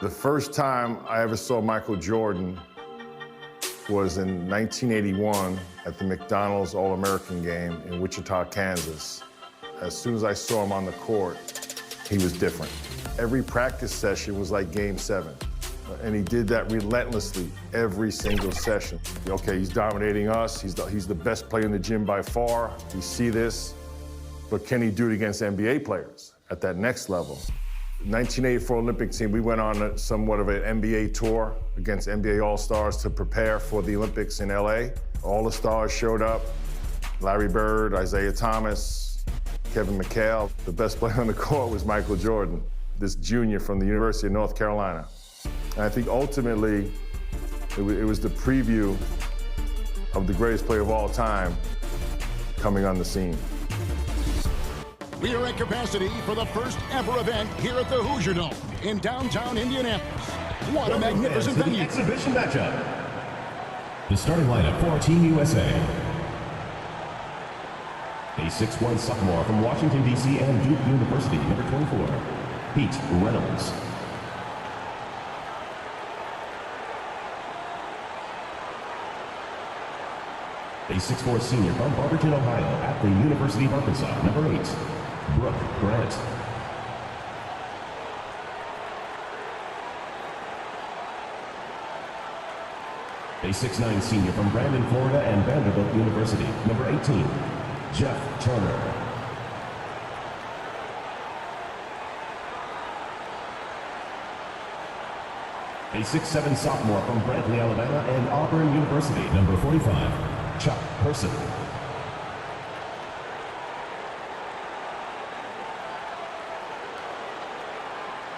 The first time I ever saw Michael Jordan was in 1981 at the McDonald's All-American game in Wichita, Kansas. As soon as I saw him on the court, he was different. Every practice session was like Game 7. And he did that relentlessly every single session. Okay, he's dominating us. He's the best player in the gym by far. We see this. But can he do it against NBA players at that next level? 1984 Olympic team, we went on somewhat of an NBA tour against NBA All-Stars to prepare for the Olympics in LA. All the stars showed up. Larry Bird, Isaiah Thomas, Kevin McHale. The best player on the court was Michael Jordan, this junior from the University of North Carolina. And I think ultimately, it was the preview of the greatest player of all time coming on the scene. We are at capacity for the first ever event here at the Hoosier Dome in downtown Indianapolis. What a magnificent venue. The exhibition matchup. The starting lineup for Team USA. A 6'1" sophomore from Washington, D.C. and Duke University, number 24, Pete Reynolds. A 6'4" senior from Barberton, Ohio, at the University of Arkansas, number 8, Brooke Grant. A 6'9" senior from Brandon, Florida, and Vanderbilt University, number 18, Jeff Turner. A 6'7" sophomore from Brantley, Alabama, and Auburn University, number 45, Chuck Person.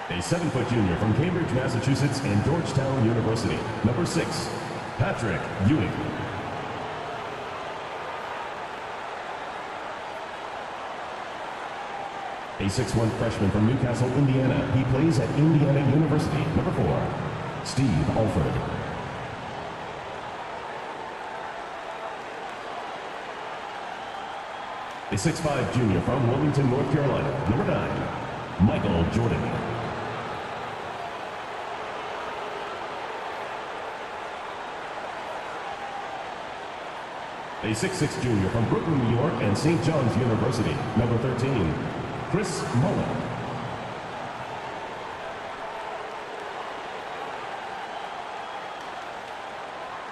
A 7-foot junior from Cambridge, Massachusetts, and Georgetown University, number 6, Patrick Ewing. A 6'1" freshman from Newcastle, Indiana. He plays at Indiana University, number 4, Steve Alford. A 6'5" junior from Wilmington, North Carolina, number 9, Michael Jordan. A 6'6" junior from Brooklyn, New York, and St. John's University, number 13, Chris Mullen.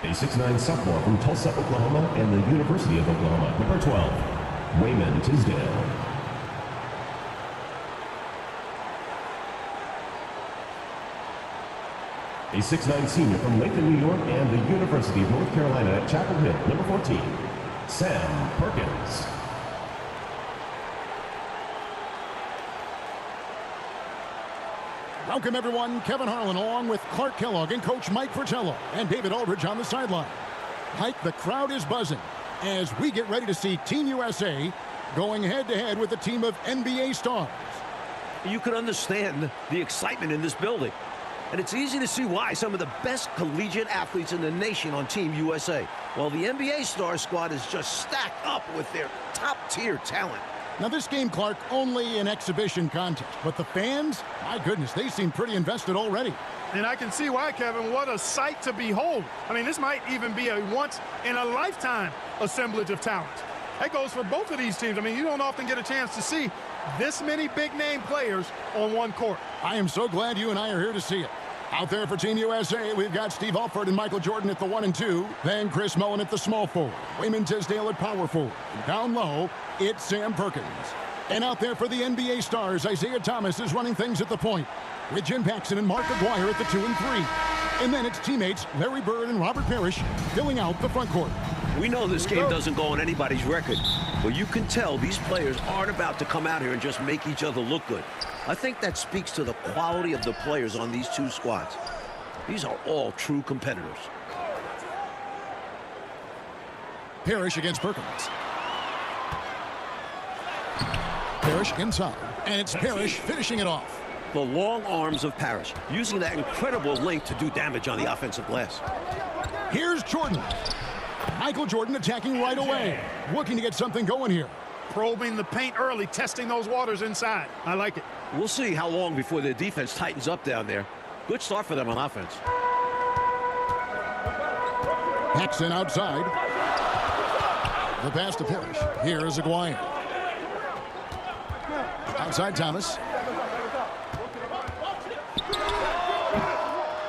A 6'9" sophomore from Tulsa, Oklahoma, and the University of Oklahoma, number 12, Wayman Tisdale. A 6'9" senior from Lakeland, New York, and the University of North Carolina at Chapel Hill, number 14, Sam Perkins. Welcome, everyone. Kevin Harlan along with Clark Kellogg and Coach Mike Fratello and David Aldridge on the sideline. Mike, the crowd is buzzing as we get ready to see Team USA going head-to-head with a team of NBA stars. You can understand the excitement in this building. And it's easy to see why some of the best collegiate athletes in the nation on Team USA, while the NBA star squad is just stacked up with their top-tier talent. Now, this game, Clark, only an exhibition contest, but the fans, my goodness, they seem pretty invested already. And I can see why, Kevin. What a sight to behold. I mean, this might even be a once-in-a-lifetime assemblage of talent. That goes for both of these teams. I mean, you don't often get a chance to see this many big-name players on one court. I am so glad you and I are here to see it. Out there for Team USA, we've got Steve Alford and Michael Jordan at the 1 and 2. Then Chris Mullen at the small forward. Wayman Tisdale at power forward. And down low, it's Sam Perkins. And out there for the NBA stars, Isaiah Thomas is running things at the point, with Jim Paxson and Mark Aguirre at the 2 and 3. And then it's teammates Larry Bird and Robert Parrish filling out the front court. We know this game doesn't go on anybody's record, but you can tell these players aren't about to come out here and just make each other look good. I think that speaks to the quality of the players on these two squads. These are all true competitors. Parrish against Perkins. Parrish inside, and it's Parrish finishing it off. The long arms of Parrish, using that incredible length to do damage on the offensive glass. Here's Jordan. Michael Jordan attacking right away, looking to get something going here. Probing the paint early, testing those waters inside. I like it. We'll see how long before their defense tightens up down there. Good start for them on offense. Paxson outside. The pass to Parrish. Here is Aguirre. Outside Thomas.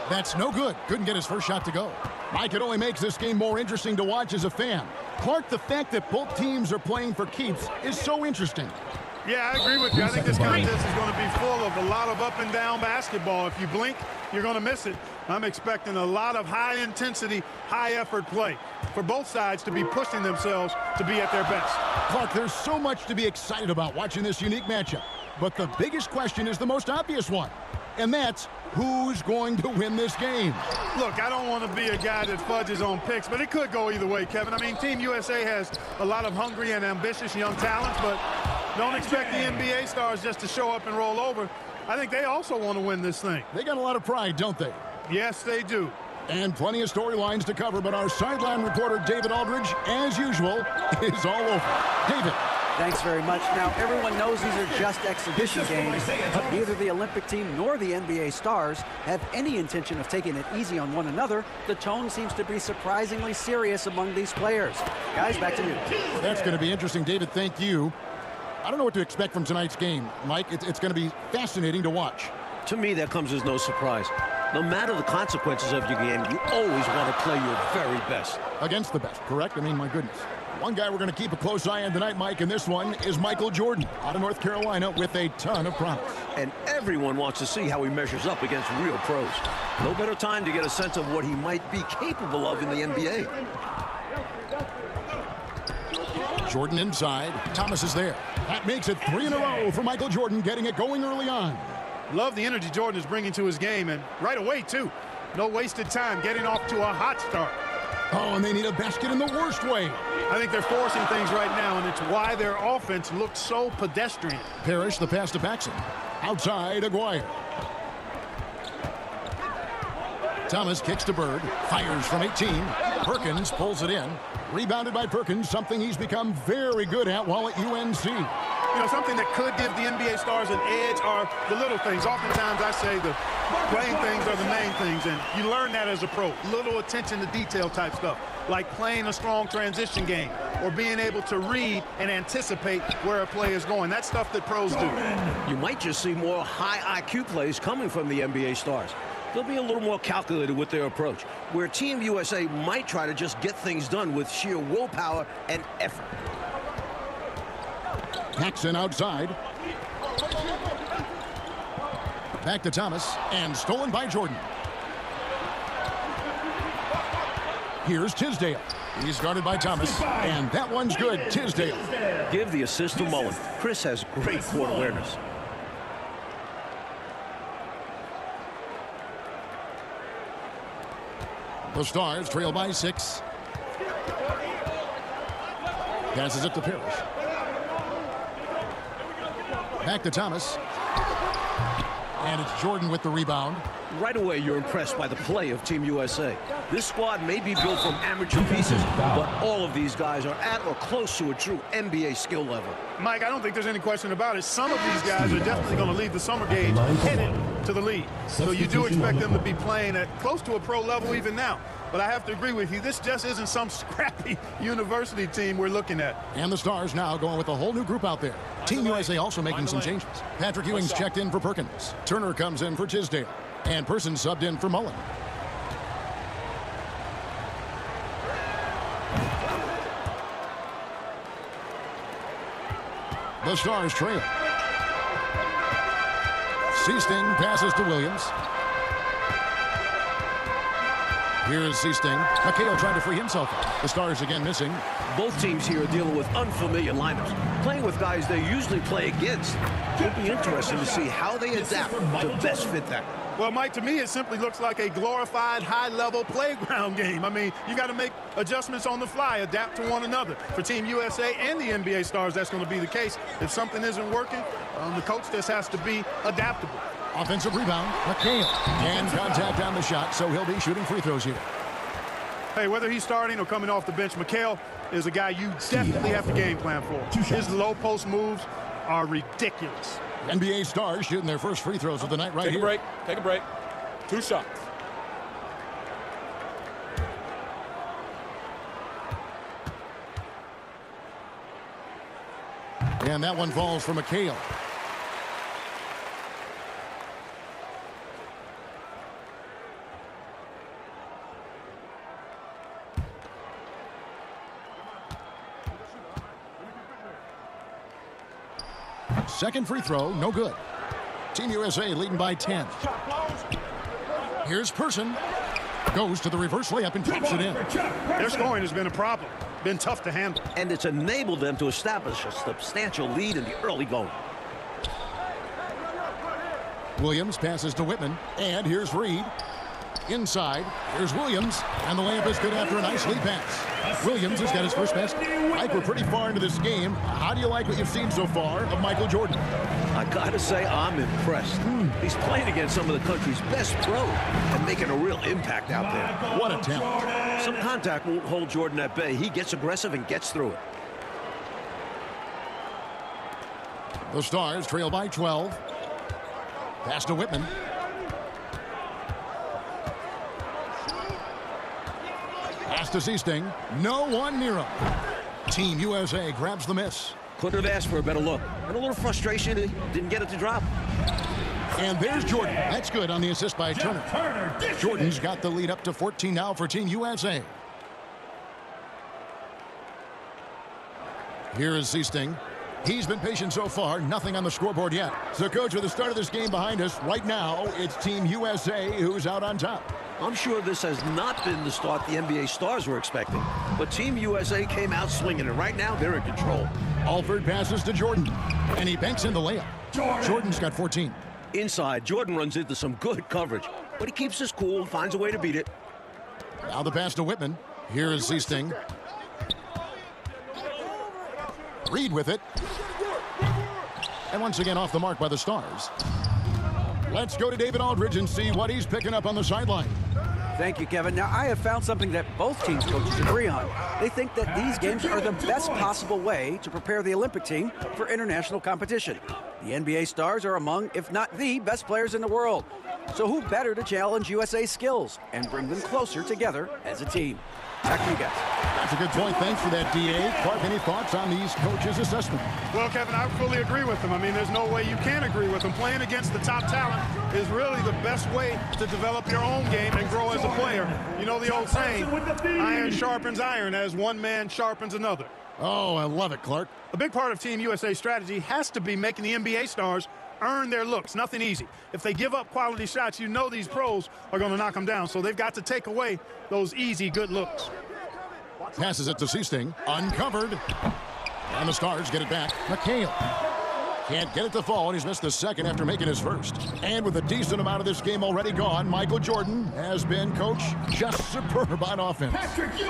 That's no good. Couldn't get his first shot to go. Mike, it only makes this game more interesting to watch as a fan. Clark, the fact that both teams are playing for keeps is so interesting. Yeah, I agree with you. I think this contest is going to be full of a lot of up and down basketball. If you blink, you're going to miss it. I'm expecting a lot of high intensity, high effort play for both sides to be pushing themselves to be at their best. Clark, there's so much to be excited about watching this unique matchup. But the biggest question is the most obvious one. And that's who's going to win this game. Look, I don't want to be a guy that fudges on picks, but it could go either way, Kevin. I mean, Team USA has a lot of hungry and ambitious young talents, but don't expect the NBA stars just to show up and roll over. I think they also want to win this thing. They got a lot of pride, don't they? Yes, they do. And plenty of storylines to cover, but our sideline reporter, David Aldridge, as usual, is all over. David. Thanks very much. Now, everyone knows these are just exhibition games, but neither the Olympic team nor the NBA stars have any intention of taking it easy on one another. The tone seems to be surprisingly serious among these players. Guys, back to you. That's going to be interesting, David. Thank you. I don't know what to expect from tonight's game, Mike. It's going to be fascinating to watch. To me, that comes as no surprise. No matter the consequences of your game, you always want to play your very best. Against the best, correct? I mean, my goodness. One guy we're going to keep a close eye on tonight, Mike, and this one is Michael Jordan out of North Carolina with a ton of promise. And everyone wants to see how he measures up against real pros. No better time to get a sense of what he might be capable of in the NBA. Jordan inside. Thomas is there. That makes it 3 in a row for Michael Jordan, getting it going early on. Love the energy Jordan is bringing to his game, and right away, too. No wasted time getting off to a hot start. Oh, and they need a basket in the worst way. I think they're forcing things right now, and it's why their offense looks so pedestrian. Parrish, the pass to Paxson. Outside, Aguirre. Thomas kicks to Bird. Fires from 18. Perkins pulls it in. Rebounded by Perkins, something he's become very good at while at UNC. You know, something that could give the NBA stars an edge are the little things. Oftentimes I say the playing things are the main things, and you learn that as a pro. Little attention to detail type stuff, like playing a strong transition game or being able to read and anticipate where a play is going. That's stuff that pros do. You might just see more high IQ plays coming from the NBA stars. They'll be a little more calculated with their approach, where Team USA might try to just get things done with sheer willpower and effort. Paxson outside. Back to Thomas, and stolen by Jordan. Here's Tisdale. He's guarded by Thomas, and that one's good. Tisdale. Give the assist to Mullen. Chris has great court awareness. The Stars trail by 6. Passes it to Parrish. Back to Thomas. And it's Jordan with the rebound. Right away, you're impressed by the play of Team USA. This squad may be built from amateur pieces, but all of these guys are at or close to a true NBA skill level. Mike, I don't think there's any question about it. Some of these guys are definitely going to leave the summer games headed to the league. So you do expect them to be playing at close to a pro level even now. But I have to agree with you, this just isn't some scrappy university team we're looking at. And the Stars now going with a whole new group out there. Team USA also making some changes. Patrick Ewing's checked in for Perkins. Turner comes in for Tisdale. And Person subbed in for Mullen. The Stars trail. Seasting passes to Williams. Here's Seasting. McHale trying to free himself. The Stars again missing. Both teams here are dealing with unfamiliar lineups, playing with guys they usually play against. It'll be interesting to see how they adapt to best fit that. Well, Mike, to me, it simply looks like a glorified high-level playground game. I mean, you got to make adjustments on the fly, adapt to one another. For Team USA and the NBA stars, that's going to be the case. If something isn't working, the coach just has to be adaptable. Offensive rebound, McHale. And contact on the shot, so he'll be shooting free throws here. Hey, whether he's starting or coming off the bench, McHale is a guy you definitely have to game plan for. His low post moves are ridiculous. NBA stars shooting their first free throws of the night right here. Take a break. 2 shots. And that one falls for McHale. Second free throw, no good. Team USA leading by 10. Here's Person. Goes to the reverse layup and taps it in. Their scoring has been a problem. Been tough to handle. And it's enabled them to establish a substantial lead in the early going. Williams passes to Whitman. And here's Reed. Inside, here's Williams, and the layup is good after a nice lead pass. Williams has got his first basket. Mike, we're pretty far into this game. How do you like what you've seen so far of Michael Jordan? I gotta say, I'm impressed. He's playing against some of the country's best pros and making a real impact out there. What a talent. Some contact won't hold Jordan at bay. He gets aggressive and gets through it. The Stars trail by 12. Pass to Whitman. Pass to Seasting. No one near him. Team USA grabs the miss. Couldn't have asked for a better look. And a little frustration, he didn't get it to drop. And there's Jordan. That's good on the assist by Turner. Jordan's got the lead up to 14 now for Team USA. Here is Seasting. He's been patient so far. Nothing on the scoreboard yet. So, Coach, with the start of this game behind us, right now, it's Team USA who's out on top. I'm sure this has not been the start the NBA Stars were expecting. But Team USA came out swinging, and right now they're in control. Alford passes to Jordan, and he banks in the layup. Jordan's got 14. Inside, Jordan runs into some good coverage, but he keeps his cool and finds a way to beat it. Now the pass to Whitman. Here is Seasting. Reed with it. And once again off the mark by the Stars. Let's go to David Aldridge and see what he's picking up on the sideline. Thank you, Kevin. Now, I have found something that both teams' coaches agree on. They think that these games are the best possible way to prepare the Olympic team for international competition. The NBA Stars are among, if not the best players in the world. So who better to challenge USA's skills and bring them closer together as a team? Back to you guys. That's a good point. Thanks for that, D.A. Clark, any thoughts on these coaches' assessment? Well, Kevin, I fully agree with them. I mean, there's no way you can agree with them. Playing against the top talent is really the best way to develop your own game and grow as a player. You know the old saying, iron sharpens iron as one man sharpens another. Oh, I love it, Clark. A big part of Team USA's strategy has to be making the NBA Stars earn their looks. Nothing easy. If they give up quality shots, you know these pros are going to knock them down. So they've got to take away those easy, good looks. Passes it to Seasting. Uncovered. And the Stars get it back. McHale can't get it to fall, and he's missed the second after making his first. And with a decent amount of this game already gone, Michael Jordan has been, Coach, just superb on offense.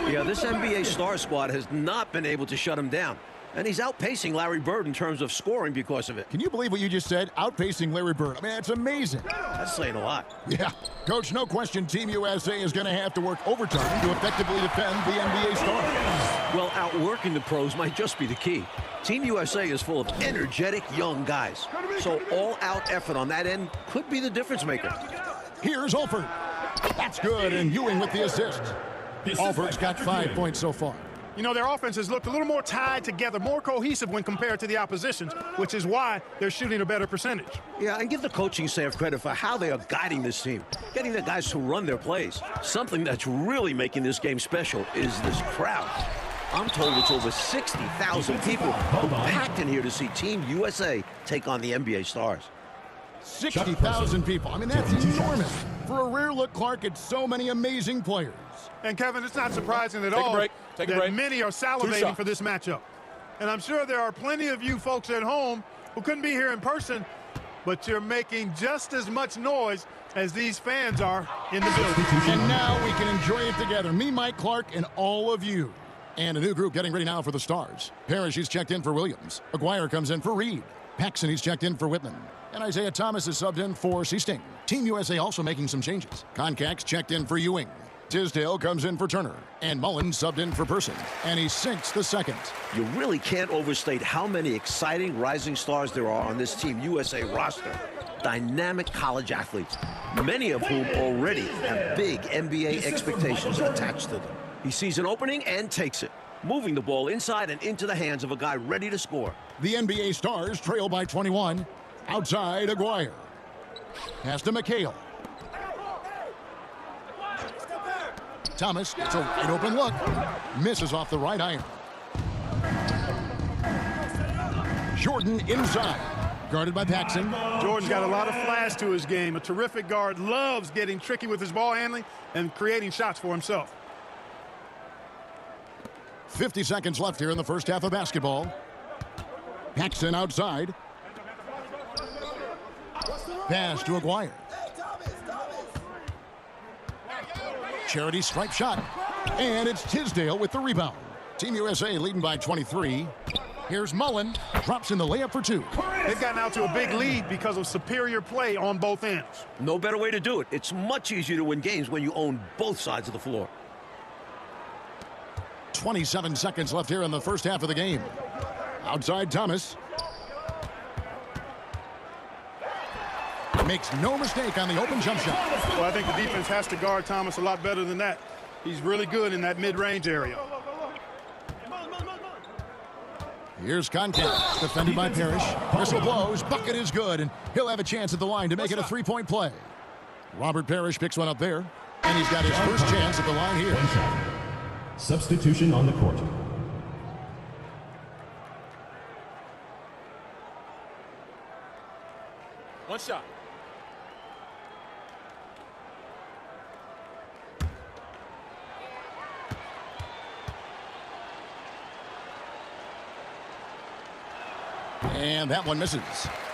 Yeah, this NBA Star squad has not been able to shut him down. And he's outpacing Larry Bird in terms of scoring because of it. Can you believe what you just said? Outpacing Larry Bird. I mean, it's amazing. That's saying a lot. Yeah. Coach, no question Team USA is going to have to work overtime to effectively defend the NBA Stars. Well, outworking the pros might just be the key. Team USA is full of energetic young guys. So all-out effort on that end could be the difference maker. Here's Alford. That's good, and Ewing with the assist. Alford's got 5 points so far. You know, their offense has looked a little more tied together, more cohesive when compared to the opposition's, which is why they're shooting a better percentage. Yeah, and give the coaching staff credit for how they are guiding this team, getting the guys to run their plays. Something that's really making this game special is this crowd. I'm told it's over 60,000 people who packed in here to see Team USA take on the NBA Stars. 60,000 people. I mean, that's enormous. For a rare look, Clark, it's so many amazing players. And, Kevin, it's not surprising at all that many are salivating for this matchup. And I'm sure there are plenty of you folks at home who couldn't be here in person, but you're making just as much noise as these fans are in the building. And now we can enjoy it together. Me, Mike, Clark, and all of you. And a new group getting ready now for the Stars. Parrish, he's checked in for Williams. Aguirre comes in for Reed. Paxson, he's checked in for Whitman. And Isaiah Thomas is subbed in for Seasting. Team USA also making some changes. Concax checked in for Ewing. Tisdale comes in for Turner. And Mullins subbed in for Person. And he sinks the second. You really can't overstate how many exciting rising stars there are on this Team USA roster. dynamic college athletes, many of whom already have big NBA expectations attached to them. He sees an opening and takes it, moving the ball inside and into the hands of a guy ready to score. The NBA Stars trail by 21. Outside, Aguirre. Pass to McHale. Thomas gets a wide open look. Misses off the right iron. Jordan inside. Guarded by Paxson. Jordan's got a lot of flash to his game. A terrific guard, loves getting tricky with his ball handling and creating shots for himself. 50 seconds left here in the first half of basketball. Paxson outside. Pass to Aguirre. Charity stripe shot. And it's Tisdale with the rebound. Team USA leading by 23. Here's Mullen. Drops in the layup for two. They've gotten out to a big lead because of superior play on both ends. No better way to do it. It's much easier to win games when you own both sides of the floor. 27 seconds left here in the first half of the game. Outside Thomas. Makes no mistake on the open jump shot. Well, I think the defense has to guard Thomas a lot better than that. He's really good in that mid-range area. Here's Concat, defended by Parrish. Whistle blows, bucket is good, and he'll have a chance at the line to make it a three-point play. Robert Parrish picks one up there, and he's got his first chance at the line here. Substitution on the court. One shot. And that one misses.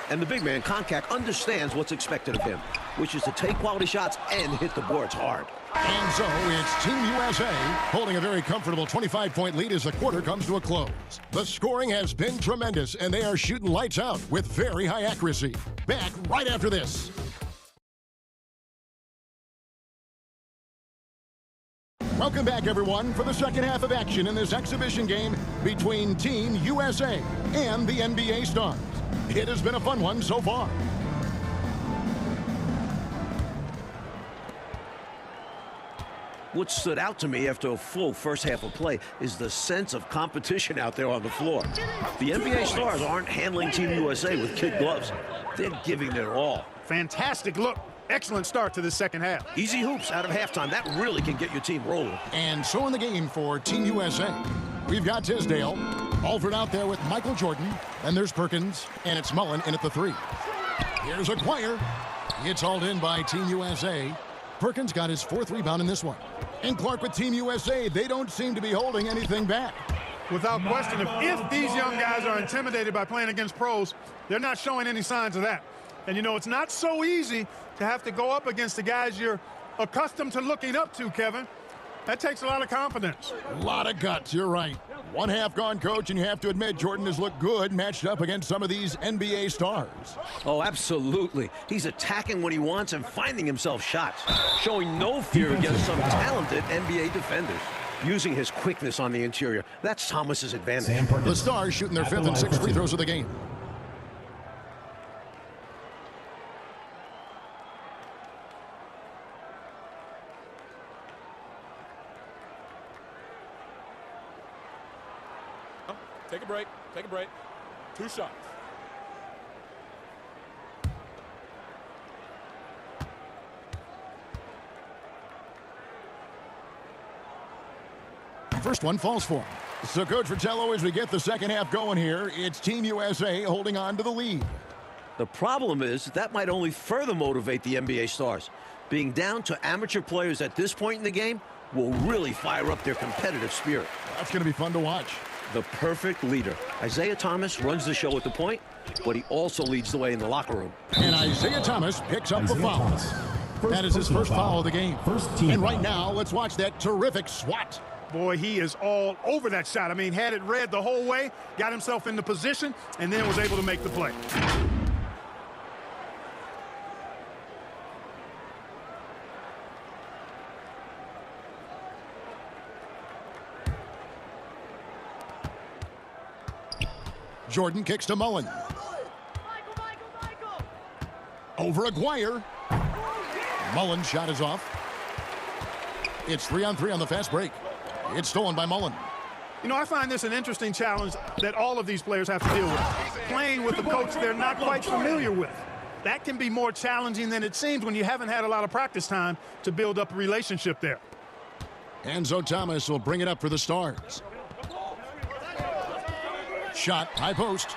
And the big man, Concat, understands what's expected of him, which is to take quality shots and hit the boards hard. And so it's Team USA holding a very comfortable 25-point lead as the quarter comes to a close. The scoring has been tremendous, and they are shooting lights out with very high accuracy. Back right after this. Welcome back, everyone, for the second half of action in this exhibition game between Team USA and the NBA Stars. It has been a fun one so far. What stood out to me after a full first half of play is the sense of competition out there on the floor. The NBA Stars aren't handling Team USA with kid gloves. They're giving their all. Fantastic look. Excellent start to the second half. Easy hoops out of halftime. That really can get your team rolling. And so in the game for Team USA, we've got Tisdale. Alford out there with Michael Jordan. And there's Perkins. And it's Mullen in at the three. Here's Aguirre. It's hauled in by Team USA. Perkins got his fourth rebound in this one. And Clark with Team USA, they don't seem to be holding anything back. Without question, if these young guys are intimidated by playing against pros, they're not showing any signs of that. And, you know, it's not so easy to have to go up against the guys you're accustomed to looking up to, Kevin. That takes a lot of confidence. A lot of guts, you're right. One half gone, Coach, and you have to admit Jordan has looked good matched up against some of these NBA stars. Oh, absolutely. He's attacking when he wants and finding himself shots, showing no fear against some talented NBA defenders. Using his quickness on the interior, that's Thomas's advantage. The Stars shooting their fifth and sixth free throws of the game. Take a break. Take a break. 2 shots. First one falls for him. So, Coach Fratello, as we get the second half going here, it's Team USA holding on to the lead. The problem is that might only further motivate the NBA Stars. Being down to amateur players at this point in the game will really fire up their competitive spirit. That's going to be fun to watch. The perfect leader. Isaiah Thomas runs the show at the point, but he also leads the way in the locker room. And Isaiah Thomas picks up the foul. That is his first foul of the game. And right now, let's watch that terrific swat. Boy, he is all over that shot. I mean, had it read the whole way, got himself into position, and then was able to make the play. Jordan kicks to Mullen. Over Aguirre. Mullen's shot is off. It's 3-on-3 on the fast break. It's stolen by Mullen. You know, I find this an interesting challenge that all of these players have to deal with. Playing with a coach they're not quite familiar with. That can be more challenging than it seems when you haven't had a lot of practice time to build up a relationship there. Enzo Thomas will bring it up for the Stars. Shot, high post.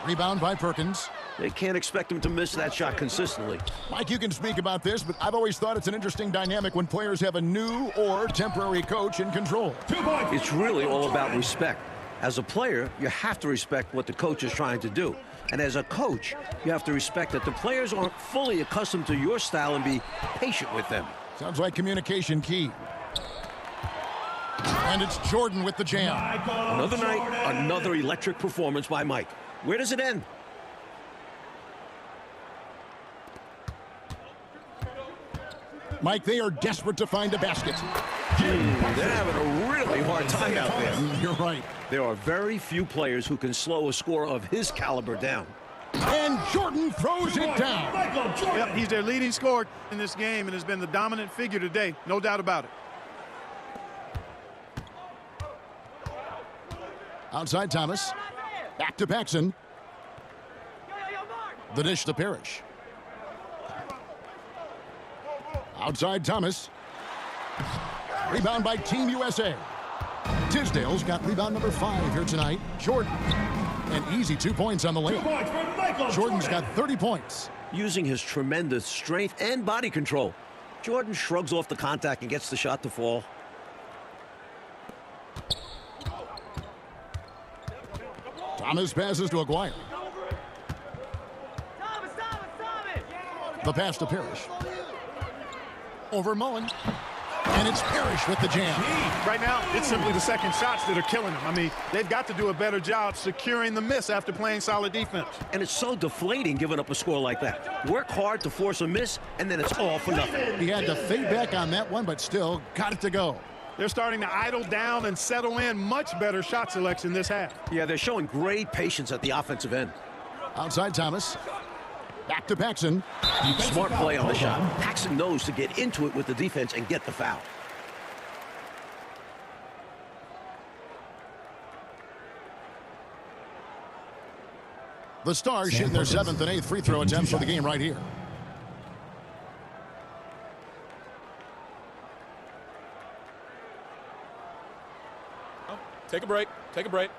Rebound by Perkins. They can't expect him to miss that shot consistently. Mike, you can speak about this, but I've always thought it's an interesting dynamic when players have a new or temporary coach in control. It's really all about respect. As a player, you have to respect what the coach is trying to do. And as a coach, you have to respect that the players aren't fully accustomed to your style and be patient with them. Sounds like communication key. And it's Jordan with the jam. Another night, another electric performance by Mike. Where does it end? Mike, they are desperate to find a basket. They're having a really hard time out there. You're right. There are very few players who can slow a scorer of his caliber down. And Jordan throws it down. Yep, he's their leading scorer in this game and has been the dominant figure today. No doubt about it. Outside Thomas. Back to Paxson. The dish to Parrish. Outside Thomas. Rebound by Team USA. Tisdale's got rebound number 5 here tonight. Jordan. An easy 2 points on the layup. Jordan's got 30 points. Using his tremendous strength and body control, Jordan shrugs off the contact and gets the shot to fall. Thomas passes to Aguirre. The pass to Parrish. Over Mullen. And it's Parrish with the jam. Right now, it's simply the second shots that are killing them. I mean, they've got to do a better job securing the miss after playing solid defense. And it's so deflating giving up a score like that. Work hard to force a miss, and then it's all for nothing. He had to fade back on that one, but still got it to go. They're starting to idle down and settle in. Much better shot selection this half. Yeah, they're showing great patience at the offensive end. Outside Thomas. Back to Paxson. Smart play on the shot. Paxson knows to get into it with the defense and get the foul. The Stars shooting their 7th and 8th free throw attempts for the game right here. Take a break. Take a break.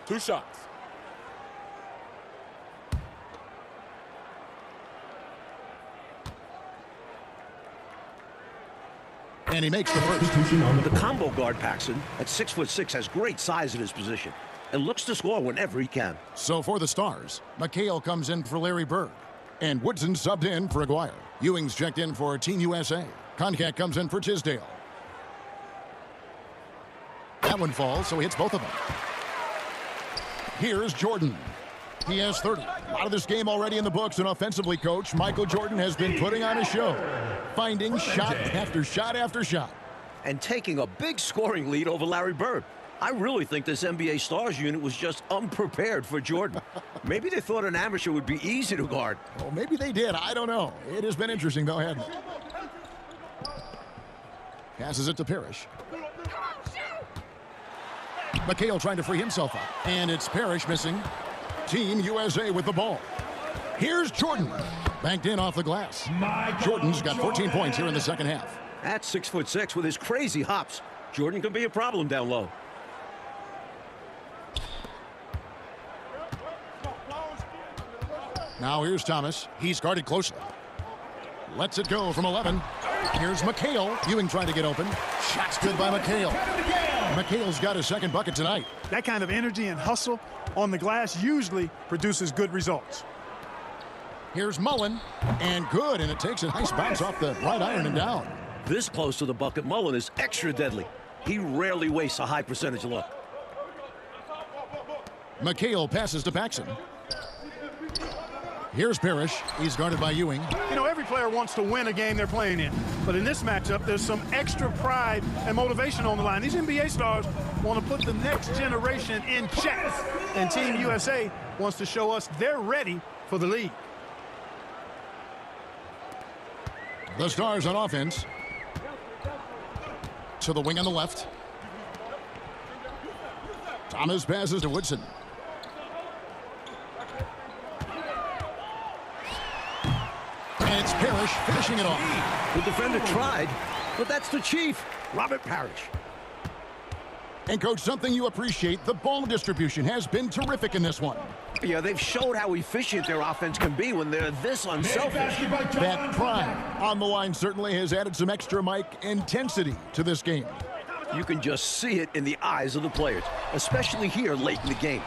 2 shots. And he makes the first. The combo guard, Paxson, at 6'6", has great size in his position and looks to score whenever he can. So for the Stars, McHale comes in for Larry Bird. And Woodson subbed in for Aguirre. Ewing's checked in for Team USA. Concat comes in for Tisdale. That one falls, so he hits both of them. Here's Jordan. He has 30. A lot of this game already in the books, and offensively, Coach Michael Jordan has been putting on a show, finding shot after shot after shot. And taking a big scoring lead over Larry Bird. I really think this NBA Stars unit was just unprepared for Jordan. Maybe they thought an amateur would be easy to guard. Well, maybe they did. I don't know. It has been interesting, though, hasn't it? Passes it to Parrish. McHale trying to free himself up. And it's Parrish missing. Team USA with the ball. Here's Jordan. Banked in off the glass. Jordan's got 14 points here in the second half. At 6'6" with his crazy hops, Jordan could be a problem down low. Now here's Thomas. He's guarded closely. Lets it go from 11. Here's McHale. Ewing trying to get open. Shot's good by McHale. McHale's got his second bucket tonight. That kind of energy and hustle on the glass usually produces good results. Here's Mullen. And good, and it takes a nice bounce off the right iron and down. This close to the bucket, Mullen is extra deadly. He rarely wastes a high percentage look. McHale passes to Paxson. Here's Parrish. He's guarded by Ewing. You know, every player wants to win a game they're playing in. But in this matchup, there's some extra pride and motivation on the line. These NBA stars want to put the next generation in check. And Team USA wants to show us they're ready for the lead. The Stars on offense. To the wing on the left. Thomas passes to Woodson. And it's Parrish finishing it off. The defender tried, but that's the Chief, Robert Parrish. And, Coach, something you appreciate, the ball distribution has been terrific in this one. Yeah, they've showed how efficient their offense can be when they're this unselfish. That pride on the line certainly has added some extra mic intensity to this game. You can just see it in the eyes of the players, especially here late in the game.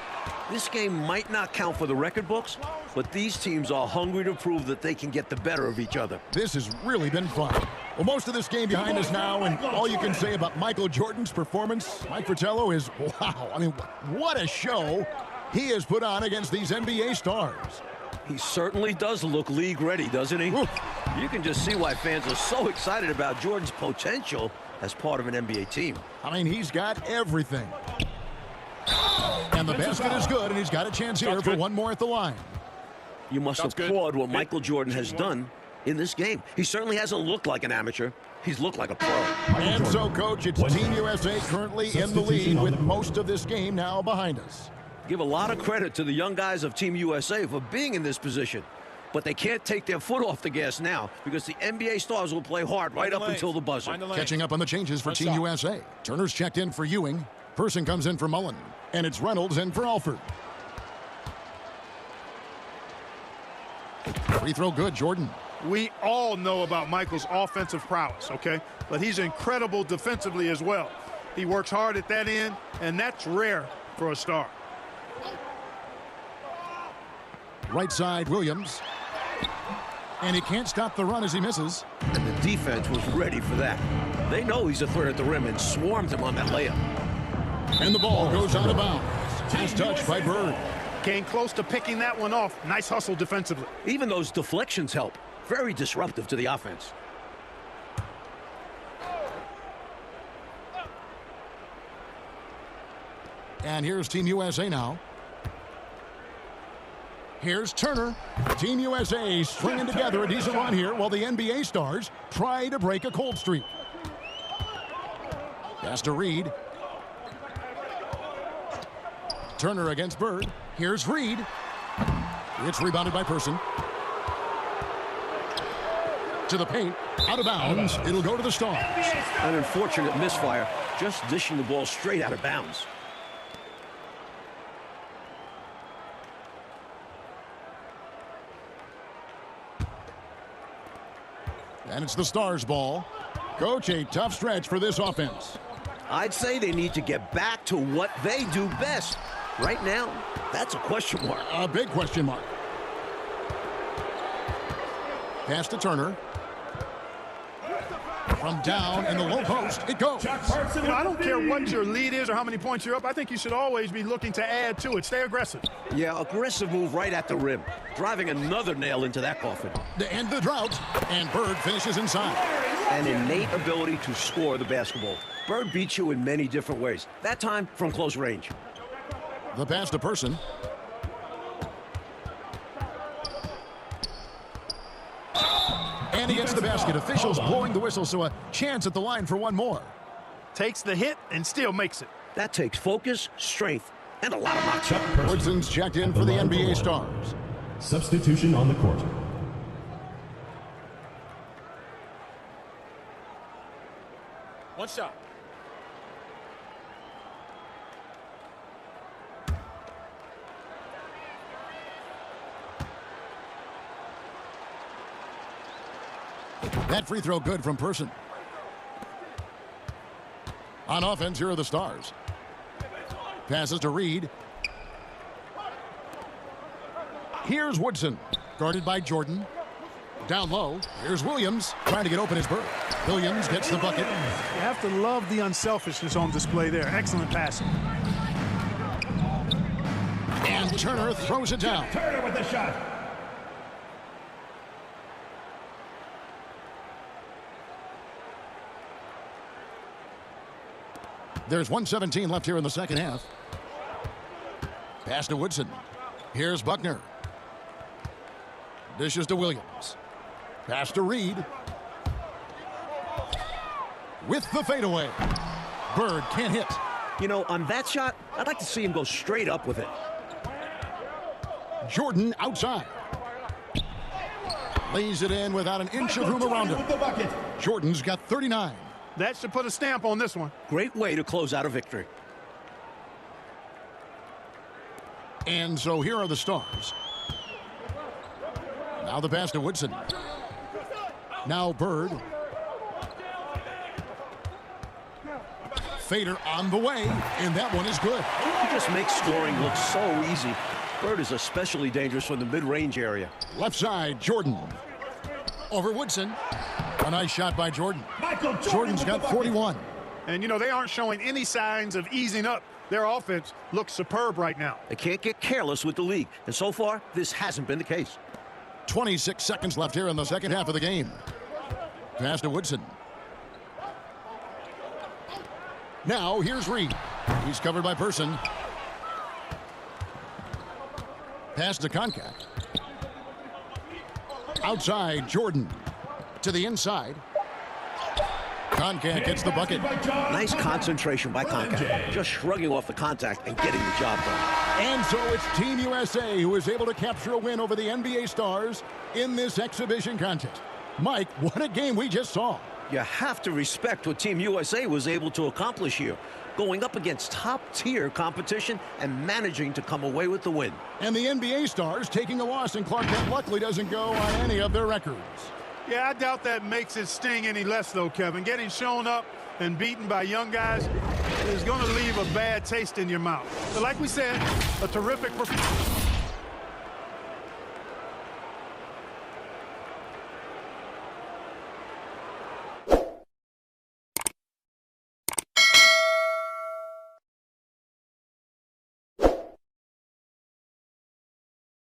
This game might not count for the record books, but these teams are hungry to prove that they can get the better of each other. This has really been fun. Well, most of this game behind us now, and all you can say about Michael Jordan's performance, Mike Fratello, is wow. I mean, what a show he has put on against these NBA stars. He certainly does look league ready, doesn't he? Oof. You can just see why fans are so excited about Jordan's potential as part of an NBA team. I mean, he's got everything. And the basket is good, and he's got a chance here for one more at the line. You must applaud what Michael Jordan has done in this game. He certainly hasn't looked like an amateur. He's looked like a pro. And so, Coach, it's Team USA currently in the lead with most of this game now behind us. Give a lot of credit to the young guys of Team USA for being in this position. But they can't take their foot off the gas now because the NBA stars will play hard right up until the buzzer. Catching up on the changes for Team USA. Turner's checked in for Ewing. Person comes in for Mullen. And it's Reynolds in for Alford. Free throw good, Jordan. We all know about Michael's offensive prowess, okay? But he's incredible defensively as well. He works hard at that end, and that's rare for a star. Right side, Williams. And he can't stop the run as he misses. And the defense was ready for that. They know he's a threat at the rim and swarmed him on that layup. And the ball goes out of bounds. Last touch by Bird. Came close to picking that one off. Nice hustle defensively. Even those deflections help. Very disruptive to the offense. And here's Team USA now. Here's Turner. Team USA stringing together a decent run here while the NBA stars try to break a cold streak. Pass to Reed. Turner against Bird. Here's Reed. It's rebounded by Person. To the paint. Out of bounds. It'll go to the Stars. An unfortunate misfire. Just dishing the ball straight out of bounds. And it's the Stars' ball. Coach, a tough stretch for this offense. I'd say they need to get back to what they do best. Right now, that's a question mark. A big question mark. Pass to Turner. From down in the low post, it goes. You know, I don't care what your lead is or how many points you're up. I think you should always be looking to add to it. Stay aggressive. Yeah, aggressive move right at the rim. Driving another nail into that coffin. The end of the drought, and Bird finishes inside. An innate ability to score the basketball. Bird beats you in many different ways. That time from close range. The pass to Person. And he gets the basket. Officials blowing the whistle, so a chance at the line for one more. Takes the hit and still makes it. That takes focus, strength, and a lot of moxie. Woodson's checked in for the NBA Stars. Substitution on the court. One shot. That free throw good from Person. On offense, here are the Stars. Passes to Reed. Here's Woodson, guarded by Jordan. Down low, here's Williams, trying to get open his Bird. Williams gets the bucket. You have to love the unselfishness on display there. Excellent passing. And Turner throws it down. Turner with the shot. There's 1:17 left here in the second half. Pass to Woodson. Here's Buckner. Dishes to Williams. Pass to Reed. with the fadeaway. Bird can't hit. You know, on that shot, I'd like to see him go straight up with it. Jordan outside. Lays it in without an inch of room around him. Jordan's got 39. That should put a stamp on this one. Great way to close out a victory. And so here are the stars. Now the pass to Woodson. Now Bird. Fader on the way, and that one is good. He just makes scoring look so easy. Bird is especially dangerous from the mid-range area. Left side, Jordan. Over Woodson. A nice shot by Jordan. Jordan's got 41. And, you know, they aren't showing any signs of easing up. Their offense looks superb right now. They can't get careless with the league. And so far, this hasn't been the case. 26 seconds left here in the second half of the game. Pass to Woodson. Now, here's Reed. He's covered by Person. Pass to Concat. Outside, Jordan. To the inside. Concat gets the bucket. Nice concentration by Concat. Just shrugging off the contact and getting the job done. And so it's Team USA who is able to capture a win over the NBA Stars in this exhibition contest. Mike, what a game we just saw. You have to respect what Team USA was able to accomplish here, going up against top-tier competition and managing to come away with the win. And the NBA Stars taking a loss, and Clark Kent luckily doesn't go on any of their records. Yeah, I doubt that makes it sting any less, though, Kevin. Getting shown up and beaten by young guys is going to leave a bad taste in your mouth. But like we said, a terrific performance.